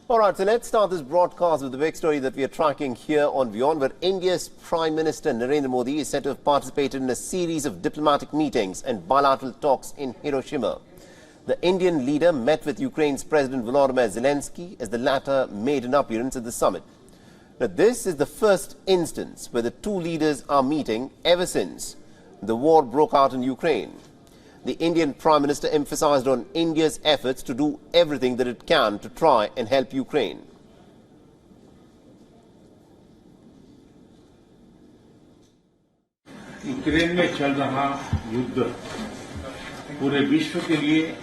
All right, so let's start this broadcast with the big story that we are tracking here on WION, where India's Prime Minister Narendra Modi is said to have participated in a series of diplomatic meetings and bilateral talks in Hiroshima. The Indian leader met with Ukraine's President Volodymyr Zelensky as the latter made an appearance at the summit. Now, this is the first instance where the two leaders are meeting ever since the war broke out in Ukraine. The Indian Prime Minister emphasized on India's efforts to do everything that it can to try and help Ukraine. Ukraine में चल रहा युद्ध पूरे विश्व के लिए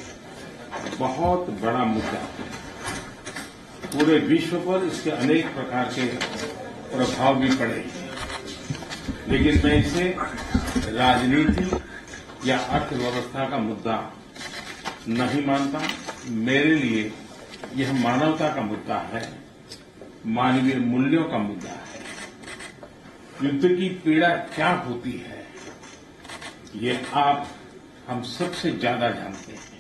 बहुत बड़ा मुद्दा है। पूरे विश्व पर इसके अनेक प्रकार के प्रभाव भी पड़े, लेकिन मैं इसे राजनीति या अर्थव्यवस्था का मुद्दा नहीं मानता। मेरे लिए यह मानवता का मुद्दा है, मानवीय मूल्यों का मुद्दा है। युद्ध की पीड़ा क्या होती है, ये आप हम सबसे ज्यादा जानते हैं।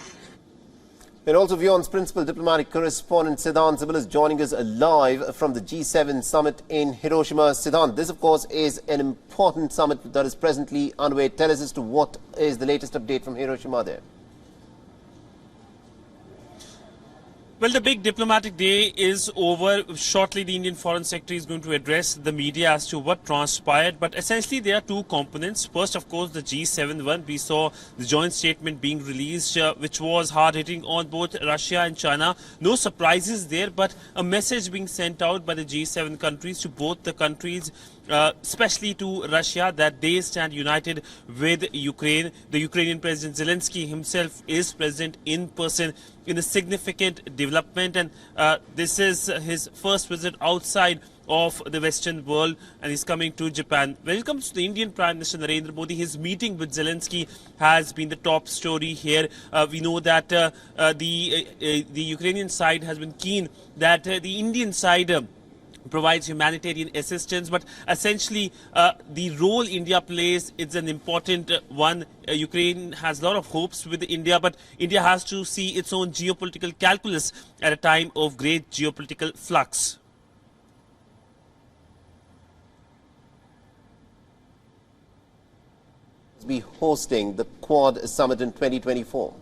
And also WION's principal diplomatic correspondent Siddhant Sibil is joining us live from the G7 summit in Hiroshima. Siddhant, this of course is an important summit that is presently underway. Tell us as to what is the latest update from Hiroshima there. Well, the big diplomatic day is over. Shortly, the Indian Foreign Secretary is going to address the media as to what transpired. But essentially, there are two components. First, of course, the G7 one. We saw the joint statement being released, which was hard-hitting on both Russia and China. No surprises there, but a message being sent out by the G7 countries to both the countries, especially to Russia, that they stand united with Ukraine. The Ukrainian President Zelensky himself is present in person in a significant development, and this is his first visit outside of the Western world, and he's coming to Japan. When it comes to the Indian Prime Minister Narendra Modi, his meeting with Zelensky has been the top story here. We know that the Ukrainian side has been keen that the Indian side provides humanitarian assistance, but essentially the role India plays is an important one. Ukraine has a lot of hopes with India, but India has to see its own geopolitical calculus at a time of great geopolitical flux. Be hosting the Quad Summit in 2024.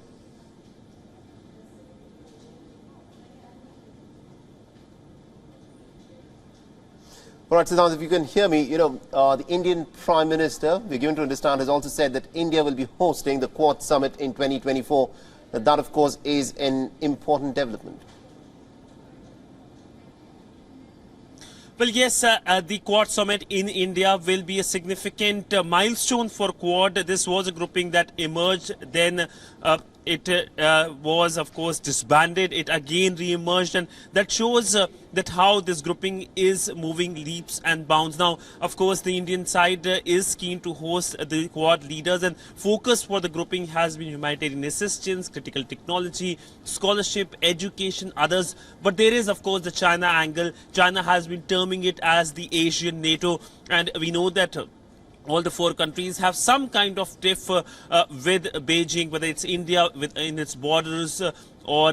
All right, Siddhant, if you can hear me, the Indian Prime Minister, we're given to understand, has also said that India will be hosting the Quad Summit in 2024. That, of course, is an important development. Well, yes, the Quad Summit in India will be a significant milestone for Quad. This was a grouping that emerged, then it was, of course, disbanded. It again re-emerged, and that shows that how this grouping is moving leaps and bounds. Now, of course, the Indian side is keen to host the Quad leaders, and focus for the grouping has been humanitarian assistance, critical technology, scholarship, education, others. But there is, of course, the China angle. China has been terming it as the Asian NATO, and we know that all the four countries have some kind of tiff with Beijing, whether it's India within its borders or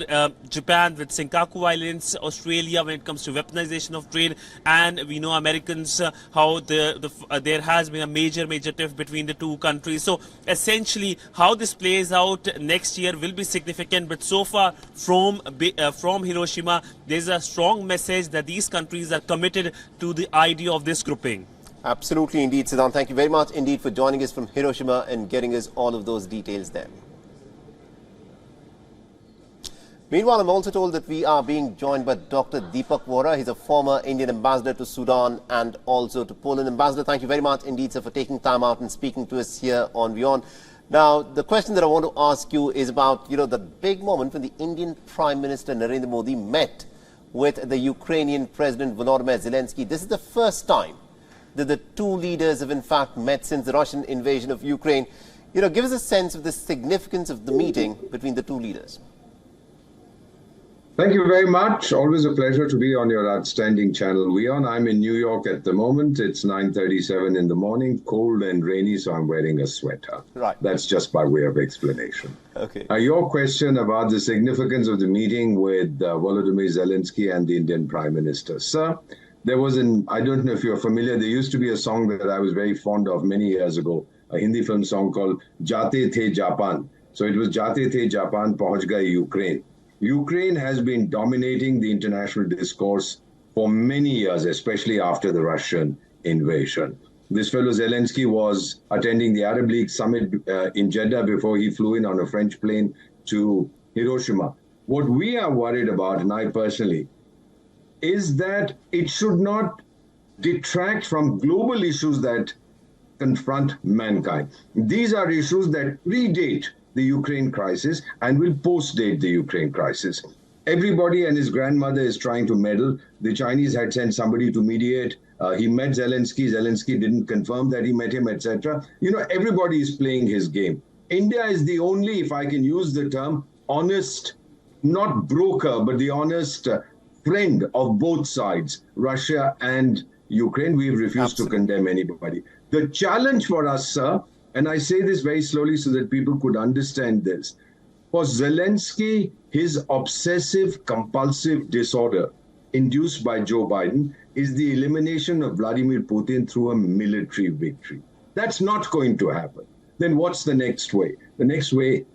Japan with Senkaku Islands, Australia when it comes to weaponization of trade, and we know Americans how there has been a major tiff between the two countries. So essentially how this plays out next year will be significant, but so far from Hiroshima there's a strong message that these countries are committed to the idea of this grouping. Absolutely indeed, Siddhant. Thank you very much indeed for joining us from Hiroshima and getting us all of those details there. Meanwhile, I'm also told that we are being joined by Dr. Deepak Vora. He's a former Indian ambassador to Sudan and also to Poland. Ambassador, thank you very much indeed, sir, for taking time out and speaking to us here on WION. Now, the question that I want to ask you is about, the big moment when the Indian Prime Minister Narendra Modi met with the Ukrainian President Volodymyr Zelensky. This is the first time that the two leaders have in fact met since the Russian invasion of Ukraine. Give us a sense of the significance of the meeting between the two leaders. Thank you very much. Always a pleasure to be on your outstanding channel, WION. I'm in New York at the moment. It's 9:37 in the morning, cold and rainy, so I'm wearing a sweater. Right. That's just by way of explanation. Okay. Your question about the significance of the meeting with Volodymyr Zelensky and the Indian Prime Minister. Sir, there was I don't know if you're familiar, there used to be a song that I was very fond of many years ago, a Hindi film song called Jate The Japan. So it was Jate The Japan, Pahunch Gaye Ukraine. Ukraine has been dominating the international discourse for many years, especially after the Russian invasion. This fellow Zelensky was attending the Arab League summit in Jeddah before he flew in on a French plane to Hiroshima. What we are worried about, and I personally, is that it should not detract from global issues that confront mankind. These are issues that predate the Ukraine crisis and will post-date the Ukraine crisis. Everybody and his grandmother is trying to meddle. The Chinese had sent somebody to mediate. He met Zelensky. Zelensky didn't confirm that he met him, etc. You know, everybody is playing his game. India is the only, if I can use the term, honest, not broker, but the honest friend of both sides, Russia and Ukraine. We've refused to condemn anybody. The challenge for us, sir, and I say this very slowly so that people could understand this. For Zelensky, his obsessive compulsive disorder induced by Joe Biden is the elimination of Vladimir Putin through a military victory. That's not going to happen. Then what's the next way? The next way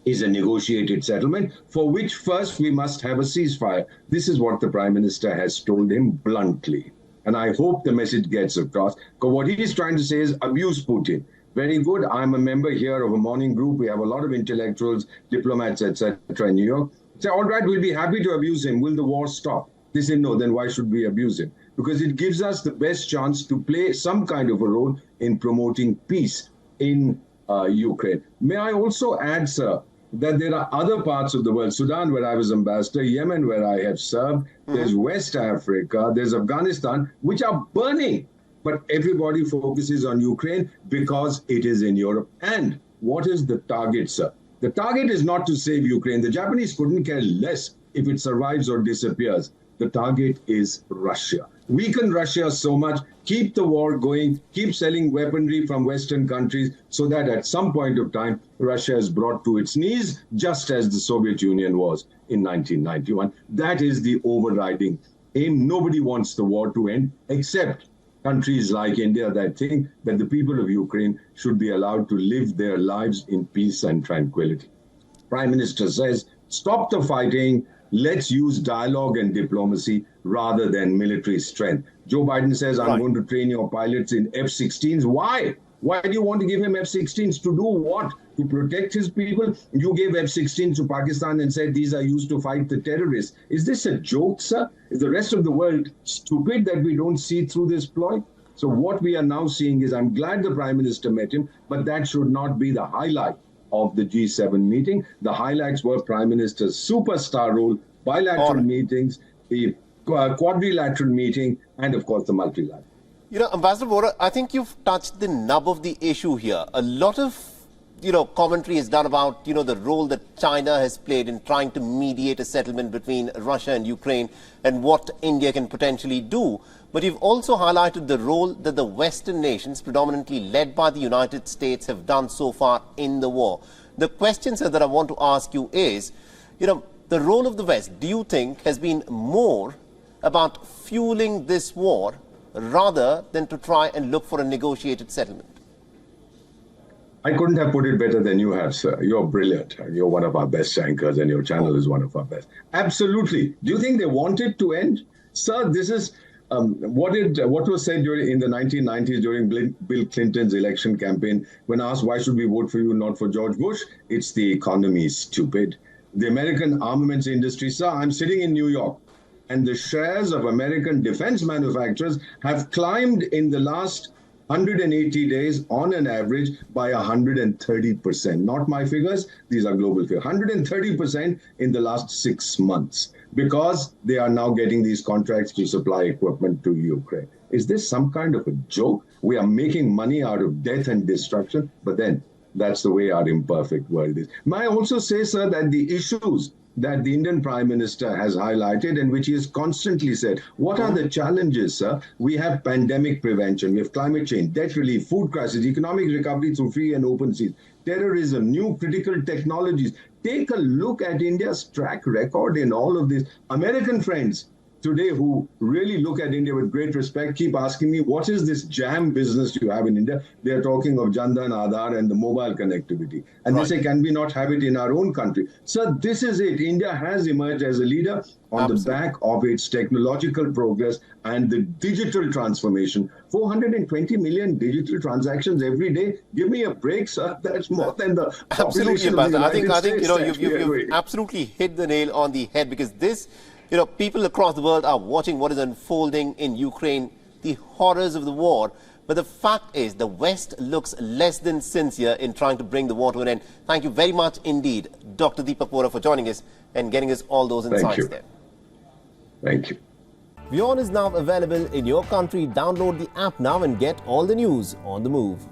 is a negotiated settlement, for which first we must have a ceasefire. This is what the Prime Minister has told him bluntly. And I hope the message gets across, because what he is trying to say is abuse Putin. Very good. I'm a member here of a morning group. We have a lot of intellectuals, diplomats, etc. in New York. Say, all right, we'll be happy to abuse him. Will the war stop? They say, no, then why should we abuse him? Because it gives us the best chance to play some kind of a role in promoting peace in Ukraine. May I also add, sir, that there are other parts of the world, Sudan, where I was ambassador, Yemen, where I have served, there's West Africa, there's Afghanistan, which are burning. But everybody focuses on Ukraine because it is in Europe. And what is the target, sir? The target is not to save Ukraine. The Japanese couldn't care less if it survives or disappears. The target is Russia. Weaken Russia so much, keep the war going, keep selling weaponry from Western countries so that at some point of time, Russia is brought to its knees, just as the Soviet Union was in 1991. That is the overriding aim. Nobody wants the war to end, except countries like India that think that the people of Ukraine should be allowed to live their lives in peace and tranquility. Prime Minister says, stop the fighting, let's use dialogue and diplomacy rather than military strength. Joe Biden says, I'm going to train your pilots in F-16s. Why? Why do you want to give him F-16s? To do what? To protect his people? You gave F-16s to Pakistan and said these are used to fight the terrorists. Is this a joke, sir? Is the rest of the world stupid that we don't see through this ploy? So what we are now seeing is, I'm glad the Prime Minister met him, but that should not be the highlight of the G7 meeting. The highlights were Prime Minister's superstar role, bilateral meetings, the quadrilateral meeting, and of course the multilateral. You know, Ambassador Vohra, I think you've touched the nub of the issue here. A lot of, commentary is done about, the role that China has played in trying to mediate a settlement between Russia and Ukraine and what India can potentially do. But you've also highlighted the role that the Western nations, predominantly led by the United States, have done so far in the war. The question, sir, that I want to ask you is, the role of the West, do you think, has been more about fueling this war rather than to try and look for a negotiated settlement? I couldn't have put it better than you have, sir. You're brilliant. You're one of our best anchors, and your channel is one of our best. Absolutely. Do you think they want it to end? Sir, this is what was said in the 1990s during Bill Clinton's election campaign when asked, why should we vote for you, not for George Bush? It's the economy, stupid. The American armaments industry, sir, I'm sitting in New York, and the shares of American defense manufacturers have climbed in the last 180 days on an average by 130%. Not my figures, these are global figures. 130% in the last 6 months because they are now getting these contracts to supply equipment to Ukraine. Is this some kind of a joke? We are making money out of death and destruction, but then that's the way our imperfect world is. May I also say, sir, that the issues that the Indian Prime Minister has highlighted and which he has constantly said. What are the challenges, sir? We have pandemic prevention, we have climate change, debt relief, food crisis, economic recovery through free and open seas, terrorism, new critical technologies. Take a look at India's track record in all of this. American friends today who really look at India with great respect keep asking me, what is this jam business you have in India? They are talking of Jandan, Aadhaar and the mobile connectivity. And they say, can we not have it in our own country? So this is it. India has emerged as a leader on the back of its technological progress and the digital transformation. 420 million digital transactions every day. Give me a break, sir. That's more than the population of the United I think States. you've absolutely hit the nail on the head, because this, people across the world are watching what is unfolding in Ukraine, the horrors of the war. But the fact is, the West looks less than sincere in trying to bring the war to an end. Thank you very much indeed, Dr. Deepak Vora, for joining us and getting us all those insights there. Thank you. WION is now available in your country. Download the app now and get all the news on the move.